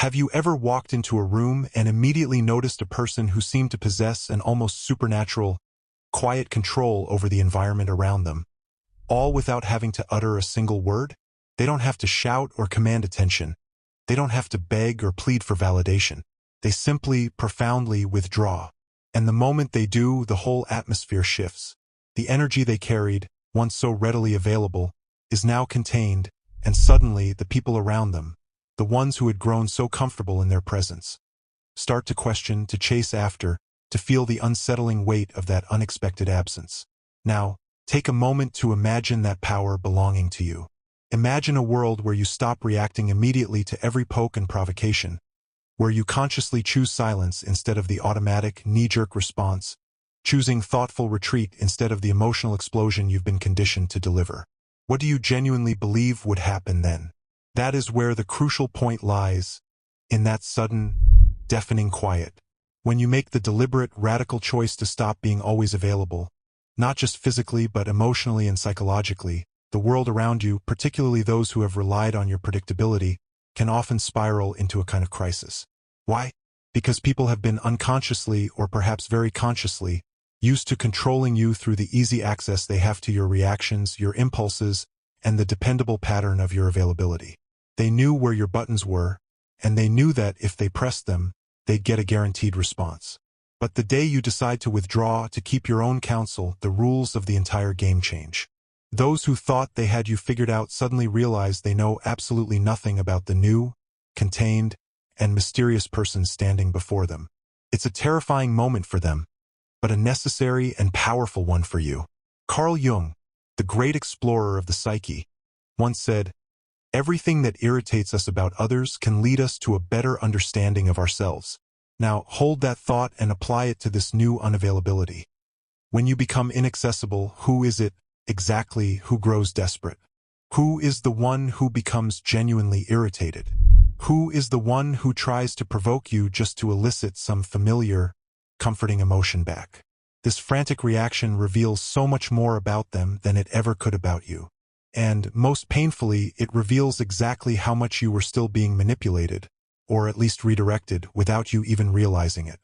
Have you ever walked into a room and immediately noticed a person who seemed to possess an almost supernatural, quiet control over the environment around them, all without having to utter a single word? They don't have to shout or command attention. They don't have to beg or plead for validation. They simply, profoundly withdraw. And the moment they do, the whole atmosphere shifts. The energy they carried, once so readily available, is now contained, and suddenly the people around them, the ones who had grown so comfortable in their presence, start to question, to chase after, to feel the unsettling weight of that unexpected absence. Now, take a moment to imagine that power belonging to you. Imagine a world where you stop reacting immediately to every poke and provocation, where you consciously choose silence instead of the automatic, knee-jerk response, choosing thoughtful retreat instead of the emotional explosion you've been conditioned to deliver. What do you genuinely believe would happen then? That is where the crucial point lies, in that sudden, deafening quiet. When you make the deliberate, radical choice to stop being always available, not just physically but emotionally and psychologically, the world around you, particularly those who have relied on your predictability, can often spiral into a kind of crisis. Why? Because people have been unconsciously, or perhaps very consciously, used to controlling you through the easy access they have to your reactions, your impulses, and the dependable pattern of your availability. They knew where your buttons were, and they knew that if they pressed them, they'd get a guaranteed response. But the day you decide to withdraw, to keep your own counsel, the rules of the entire game change. Those who thought they had you figured out suddenly realize they know absolutely nothing about the new, contained, and mysterious person standing before them. It's a terrifying moment for them, but a necessary and powerful one for you. Carl Jung, the great explorer of the psyche, once said, "Everything that irritates us about others can lead us to a better understanding of ourselves." Now, hold that thought and apply it to this new unavailability. When you become inaccessible, who is it exactly who grows desperate? Who is the one who becomes genuinely irritated? Who is the one who tries to provoke you just to elicit some familiar, comforting emotion back? This frantic reaction reveals so much more about them than it ever could about you. And, most painfully, it reveals exactly how much you were still being manipulated, or at least redirected, without you even realizing it.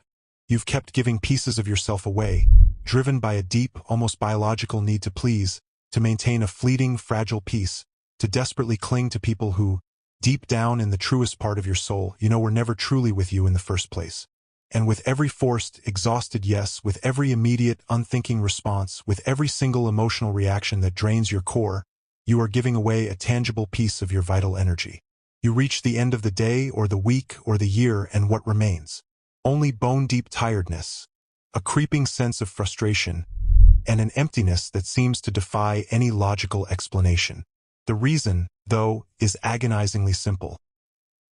You've kept giving pieces of yourself away, driven by a deep, almost biological need to please, to maintain a fleeting, fragile peace, to desperately cling to people who, deep down in the truest part of your soul, you know were never truly with you in the first place. And with every forced, exhausted yes, with every immediate, unthinking response, with every single emotional reaction that drains your core, you are giving away a tangible piece of your vital energy. You reach the end of the day or the week or the year, and what remains? Only bone-deep tiredness, a creeping sense of frustration, and an emptiness that seems to defy any logical explanation. The reason, though, is agonizingly simple.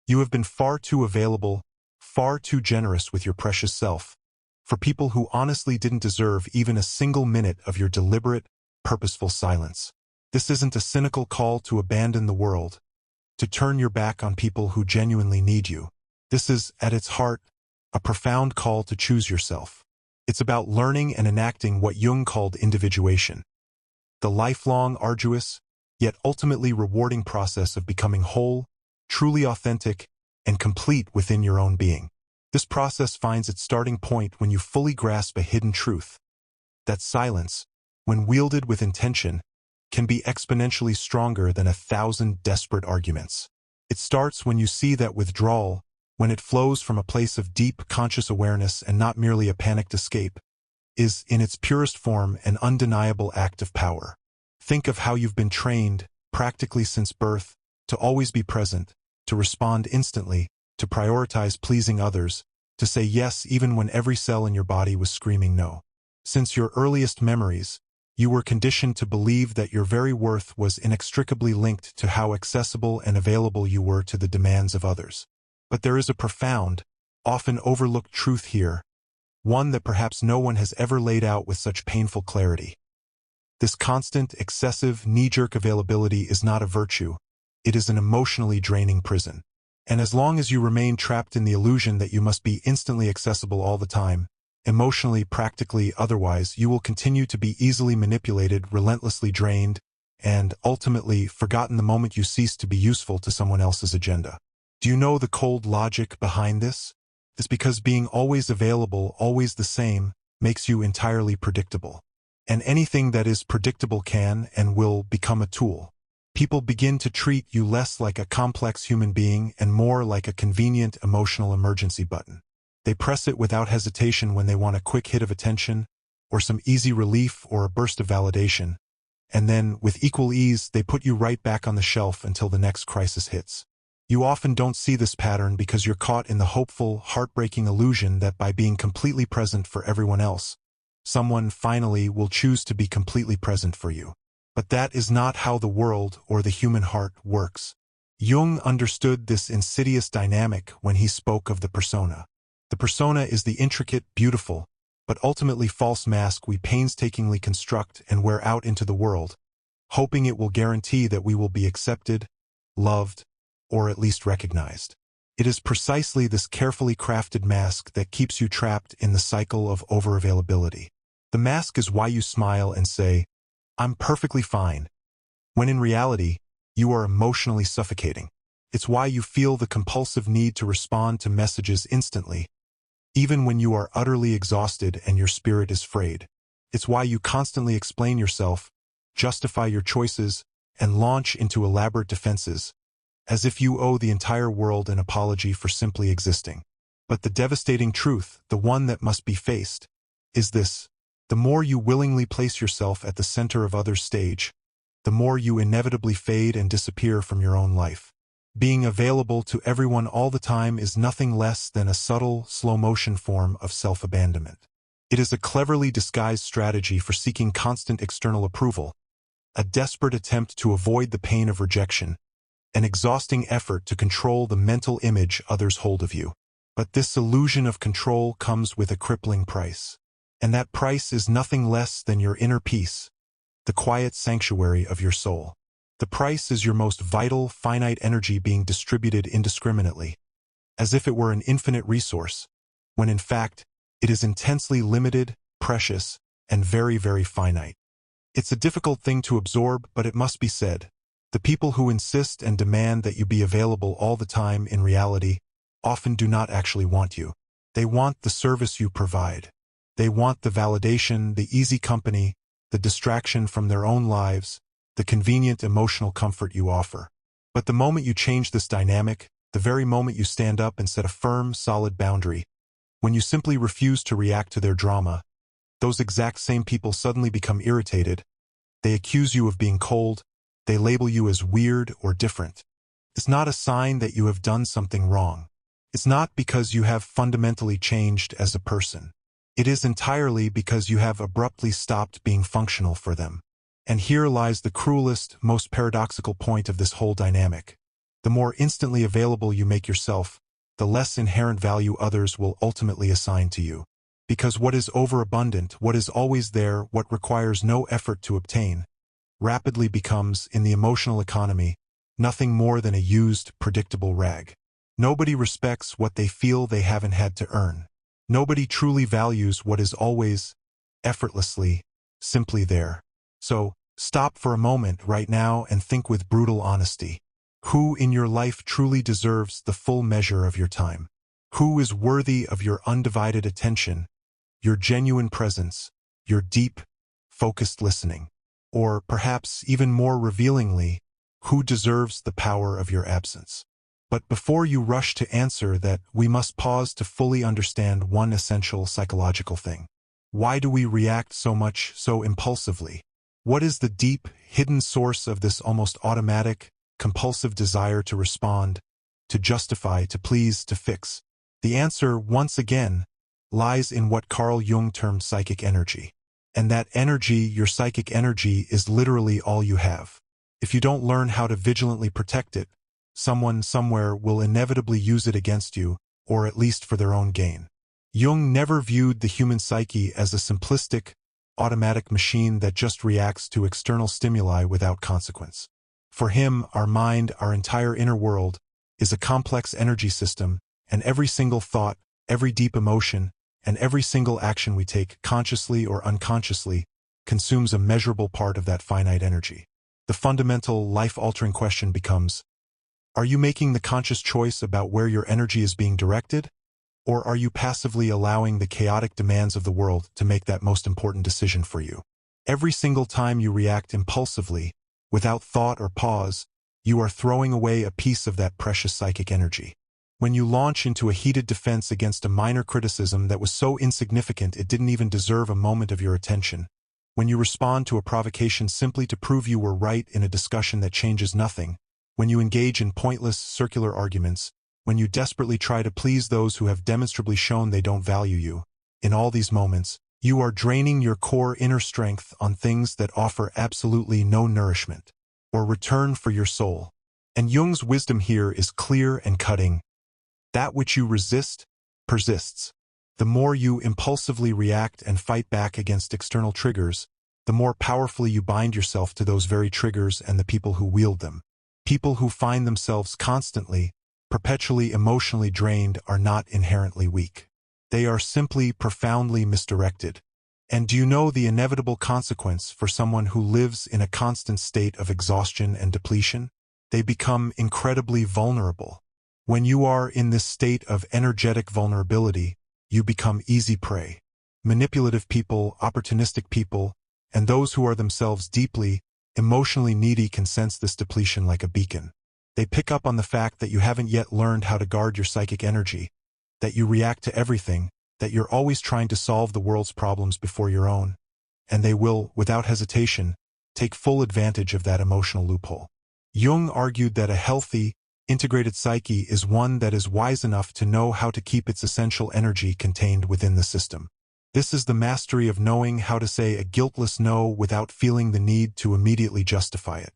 You have been far too available, far too generous with your precious self, for people who honestly didn't deserve even a single minute of your deliberate, purposeful silence. This isn't a cynical call to abandon the world, to turn your back on people who genuinely need you. This is, at its heart, a profound call to choose yourself. It's about learning and enacting what Jung called individuation, the lifelong, arduous, yet ultimately rewarding process of becoming whole, truly authentic, and complete within your own being. This process finds its starting point when you fully grasp a hidden truth, that silence, when wielded with intention, can be exponentially stronger than 1,000 desperate arguments. It starts when you see that withdrawal, when it flows from a place of deep, conscious awareness and not merely a panicked escape, is, in its purest form, an undeniable act of power. Think of how you've been trained, practically since birth, to always be present, to respond instantly, to prioritize pleasing others, to say yes even when every cell in your body was screaming no. Since your earliest memories, you were conditioned to believe that your very worth was inextricably linked to how accessible and available you were to the demands of others. But there is a profound, often overlooked truth here, one that perhaps no one has ever laid out with such painful clarity. This constant, excessive, knee-jerk availability is not a virtue. It is an emotionally draining prison. And as long as you remain trapped in the illusion that you must be instantly accessible all the time, emotionally, practically, otherwise, you will continue to be easily manipulated, relentlessly drained, and, ultimately, forgotten the moment you cease to be useful to someone else's agenda. Do you know the cold logic behind this? It's because being always available, always the same, makes you entirely predictable. And anything that is predictable can and will become a tool. People begin to treat you less like a complex human being and more like a convenient emotional emergency button. They press it without hesitation when they want a quick hit of attention, or some easy relief or a burst of validation. And then, with equal ease, they put you right back on the shelf until the next crisis hits. You often don't see this pattern because you're caught in the hopeful, heartbreaking illusion that by being completely present for everyone else, someone finally will choose to be completely present for you. But that is not how the world or the human heart works. Jung understood this insidious dynamic when he spoke of the persona. The persona is the intricate, beautiful, but ultimately false mask we painstakingly construct and wear out into the world, hoping it will guarantee that we will be accepted, loved, or at least recognized. It is precisely this carefully crafted mask that keeps you trapped in the cycle of overavailability. The mask is why you smile and say, "I'm perfectly fine," when in reality, you are emotionally suffocating. It's why you feel the compulsive need to respond to messages instantly, even when you are utterly exhausted and your spirit is frayed. It's why you constantly explain yourself, justify your choices, and launch into elaborate defenses, as if you owe the entire world an apology for simply existing. But the devastating truth, the one that must be faced, is this: the more you willingly place yourself at the center of others' stage, the more you inevitably fade and disappear from your own life. Being available to everyone all the time is nothing less than a subtle, slow-motion form of self-abandonment. It is a cleverly disguised strategy for seeking constant external approval, a desperate attempt to avoid the pain of rejection, an exhausting effort to control the mental image others hold of you. But this illusion of control comes with a crippling price. And that price is nothing less than your inner peace, the quiet sanctuary of your soul. The price is your most vital, finite energy being distributed indiscriminately, as if it were an infinite resource, when in fact, it is intensely limited, precious, and very, very finite. It's a difficult thing to absorb, but it must be said. The people who insist and demand that you be available all the time in reality often do not actually want you. They want the service you provide. They want the validation, the easy company, the distraction from their own lives, the convenient emotional comfort you offer. But the moment you change this dynamic, the very moment you stand up and set a firm, solid boundary, when you simply refuse to react to their drama, those exact same people suddenly become irritated. They accuse you of being cold. They label you as weird or different. It's not a sign that you have done something wrong. It's not because you have fundamentally changed as a person. It is entirely because you have abruptly stopped being functional for them. And here lies the cruelest, most paradoxical point of this whole dynamic. The more instantly available you make yourself, the less inherent value others will ultimately assign to you. Because what is overabundant, what is always there, what requires no effort to obtain, rapidly becomes, in the emotional economy, nothing more than a used, predictable rag. Nobody respects what they feel they haven't had to earn. Nobody truly values what is always, effortlessly, simply there. So, stop for a moment right now and think with brutal honesty. Who in your life truly deserves the full measure of your time? Who is worthy of your undivided attention, your genuine presence, your deep, focused listening? Or perhaps even more revealingly, who deserves the power of your absence? But before you rush to answer that, we must pause to fully understand one essential psychological thing. Why do we react so much, so impulsively? What is the deep, hidden source of this almost automatic, compulsive desire to respond, to justify, to please, to fix? The answer, once again, lies in what Carl Jung termed psychic energy. And that energy, your psychic energy, is literally all you have. If you don't learn how to vigilantly protect it, someone somewhere will inevitably use it against you, or at least for their own gain. Jung never viewed the human psyche as a simplistic, automatic machine that just reacts to external stimuli without consequence. For him, our mind, our entire inner world, is a complex energy system, and every single thought, every deep emotion, and every single action we take, consciously or unconsciously, consumes a measurable part of that finite energy. The fundamental, life-altering question becomes, Are you making the conscious choice about where your energy is being directed? Or are you passively allowing the chaotic demands of the world to make that most important decision for you? Every single time you react impulsively, without thought or pause, you are throwing away a piece of that precious psychic energy. When you launch into a heated defense against a minor criticism that was so insignificant it didn't even deserve a moment of your attention, when you respond to a provocation simply to prove you were right in a discussion that changes nothing, when you engage in pointless, circular arguments, when you desperately try to please those who have demonstrably shown they don't value you, in all these moments, you are draining your core inner strength on things that offer absolutely no nourishment or return for your soul. And Jung's wisdom here is clear and cutting. That which you resist, persists. The more you impulsively react and fight back against external triggers, the more powerfully you bind yourself to those very triggers and the people who wield them. People who find themselves constantly, perpetually emotionally drained are not inherently weak. They are simply profoundly misdirected. And do you know the inevitable consequence for someone who lives in a constant state of exhaustion and depletion? They become incredibly vulnerable. When you are in this state of energetic vulnerability, you become easy prey. Manipulative people, opportunistic people, and those who are themselves deeply, emotionally needy can sense this depletion like a beacon. They pick up on the fact that you haven't yet learned how to guard your psychic energy, that you react to everything, that you're always trying to solve the world's problems before your own. And they will, without hesitation, take full advantage of that emotional loophole. Jung argued that a healthy, integrated psyche is one that is wise enough to know how to keep its essential energy contained within the system. This is the mastery of knowing how to say a guiltless no without feeling the need to immediately justify it.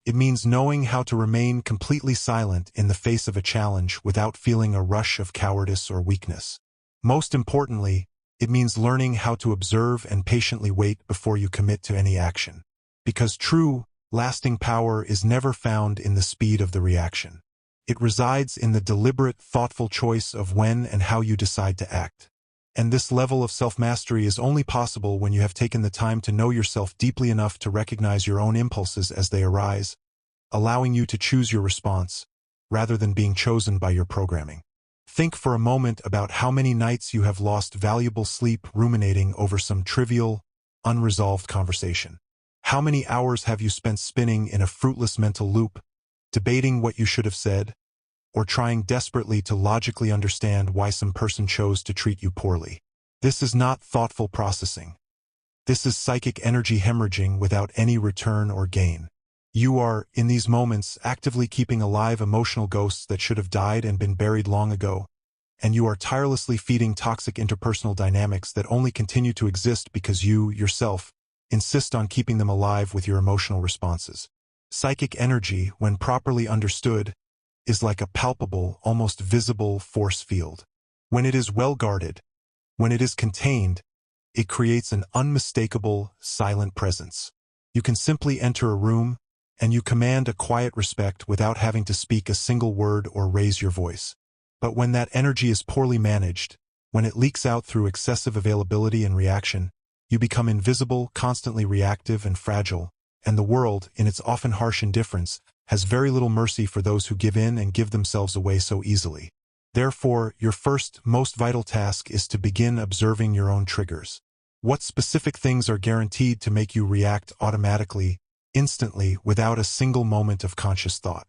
It means knowing how to remain completely silent in the face of a challenge without feeling a rush of cowardice or weakness. Most importantly, it means learning how to observe and patiently wait before you commit to any action. Because true, lasting power is never found in the speed of the reaction. It resides in the deliberate, thoughtful choice of when and how you decide to act. And this level of self-mastery is only possible when you have taken the time to know yourself deeply enough to recognize your own impulses as they arise, allowing you to choose your response, rather than being chosen by your programming. Think for a moment about how many nights you have lost valuable sleep ruminating over some trivial, unresolved conversation. How many hours have you spent spinning in a fruitless mental loop, debating what you should have said, or trying desperately to logically understand why some person chose to treat you poorly? This is not thoughtful processing. This is psychic energy hemorrhaging without any return or gain. You are, in these moments, actively keeping alive emotional ghosts that should have died and been buried long ago, and you are tirelessly feeding toxic interpersonal dynamics that only continue to exist because you, yourself, insist on keeping them alive with your emotional responses. Psychic energy, when properly understood, is like a palpable, almost visible force field. When it is well guarded, when it is contained, it creates an unmistakable, silent presence. You can simply enter a room, and you command a quiet respect without having to speak a single word or raise your voice. But when that energy is poorly managed, when it leaks out through excessive availability and reaction, you become invisible, constantly reactive and fragile, and the world, in its often harsh indifference, has very little mercy for those who give in and give themselves away so easily. Therefore, your first, most vital task is to begin observing your own triggers. What specific things are guaranteed to make you react automatically, instantly, without a single moment of conscious thought?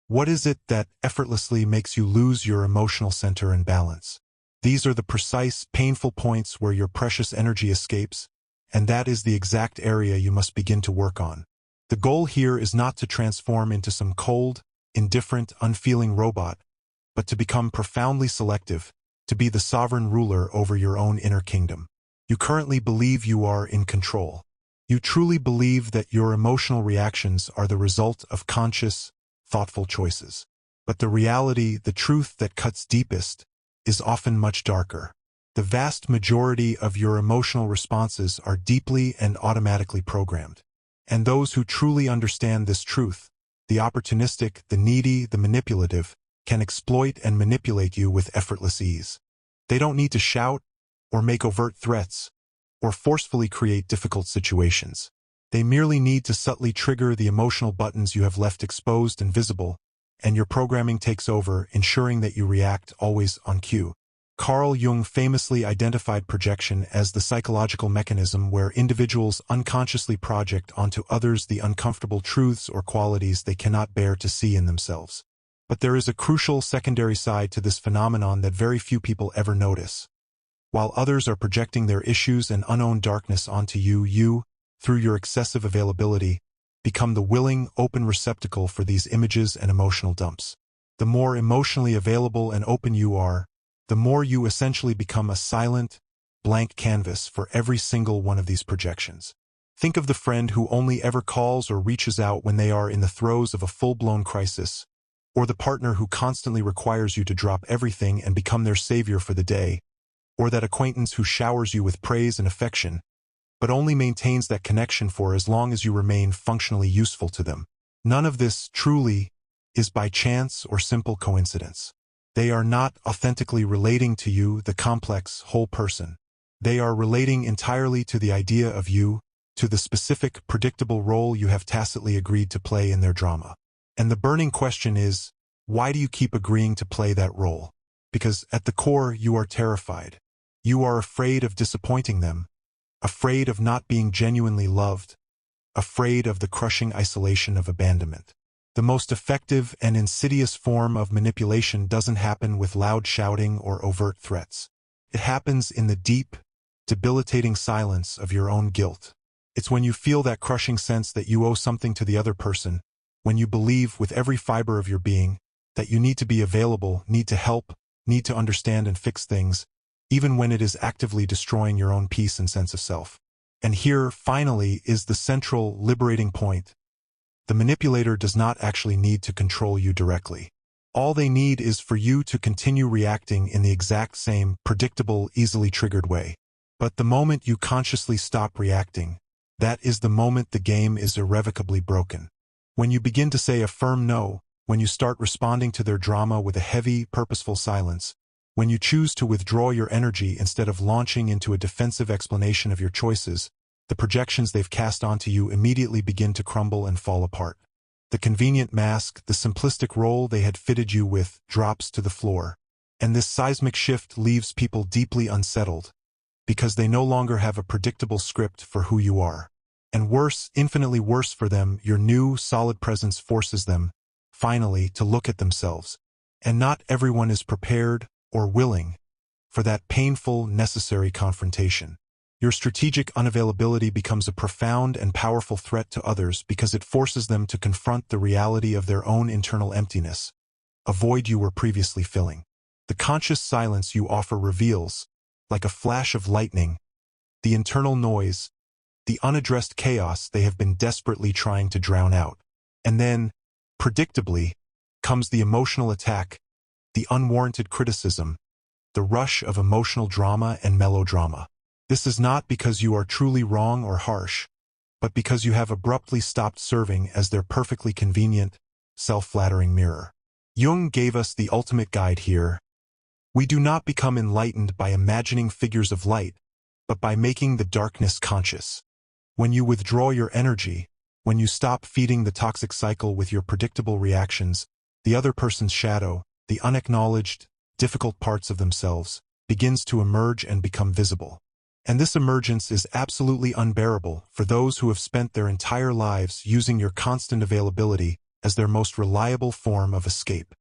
What is it that effortlessly makes you lose your emotional center and balance? These are the precise, painful points where your precious energy escapes, and that is the exact area you must begin to work on. The goal here is not to transform into some cold, indifferent, unfeeling robot, but to become profoundly selective, to be the sovereign ruler over your own inner kingdom. You currently believe you are in control. You truly believe that your emotional reactions are the result of conscious, thoughtful choices. But the reality, the truth that cuts deepest, is often much darker. The vast majority of your emotional responses are deeply and automatically programmed. And those who truly understand this truth, the opportunistic, the needy, the manipulative, can exploit and manipulate you with effortless ease. They don't need to shout, or make overt threats, or forcefully create difficult situations. They merely need to subtly trigger the emotional buttons you have left exposed and visible, and your programming takes over, ensuring that you react always on cue. Carl Jung famously identified projection as the psychological mechanism where individuals unconsciously project onto others the uncomfortable truths or qualities they cannot bear to see in themselves. But there is a crucial secondary side to this phenomenon that very few people ever notice. While others are projecting their issues and unowned darkness onto you, through your excessive availability, become the willing, open receptacle for these images and emotional dumps. The more emotionally available and open you are, the more you essentially become a silent, blank canvas for every single one of these projections. Think of the friend who only ever calls or reaches out when they are in the throes of a full-blown crisis, or the partner who constantly requires you to drop everything and become their savior for the day, or that acquaintance who showers you with praise and affection, but only maintains that connection for as long as you remain functionally useful to them. None of this, truly, is by chance or simple coincidence. They are not authentically relating to you, the complex, whole person. They are relating entirely to the idea of you, to the specific, predictable role you have tacitly agreed to play in their drama. And the burning question is, why do you keep agreeing to play that role? Because at the core, you are terrified. You are afraid of disappointing them, afraid of not being genuinely loved, afraid of the crushing isolation of abandonment. The most effective and insidious form of manipulation doesn't happen with loud shouting or overt threats. It happens in the deep, debilitating silence of your own guilt. It's when you feel that crushing sense that you owe something to the other person, when you believe with every fiber of your being that you need to be available, need to help, need to understand and fix things, even when it is actively destroying your own peace and sense of self. And here, finally, is the central, liberating point. The manipulator does not actually need to control you directly. All they need is for you to continue reacting in the exact same, predictable, easily triggered way. But the moment you consciously stop reacting, that is the moment the game is irrevocably broken. When you begin to say a firm no, when you start responding to their drama with a heavy, purposeful silence, when you choose to withdraw your energy instead of launching into a defensive explanation of your choices, the projections they've cast onto you immediately begin to crumble and fall apart. The convenient mask, the simplistic role they had fitted you with, drops to the floor. And this seismic shift leaves people deeply unsettled, because they no longer have a predictable script for who you are. And worse, infinitely worse for them, your new, solid presence forces them, finally, to look at themselves. And not everyone is prepared or willing for that painful, necessary confrontation. Your strategic unavailability becomes a profound and powerful threat to others because it forces them to confront the reality of their own internal emptiness, a void you were previously filling. The conscious silence you offer reveals, like a flash of lightning, the internal noise, the unaddressed chaos they have been desperately trying to drown out. And then, predictably, comes the emotional attack, the unwarranted criticism, the rush of emotional drama and melodrama. This is not because you are truly wrong or harsh, but because you have abruptly stopped serving as their perfectly convenient, self-flattering mirror. Jung gave us the ultimate guide here. We do not become enlightened by imagining figures of light, but by making the darkness conscious. When you withdraw your energy, when you stop feeding the toxic cycle with your predictable reactions, the other person's shadow, the unacknowledged, difficult parts of themselves, begins to emerge and become visible. And this emergence is absolutely unbearable for those who have spent their entire lives using your constant availability as their most reliable form of escape.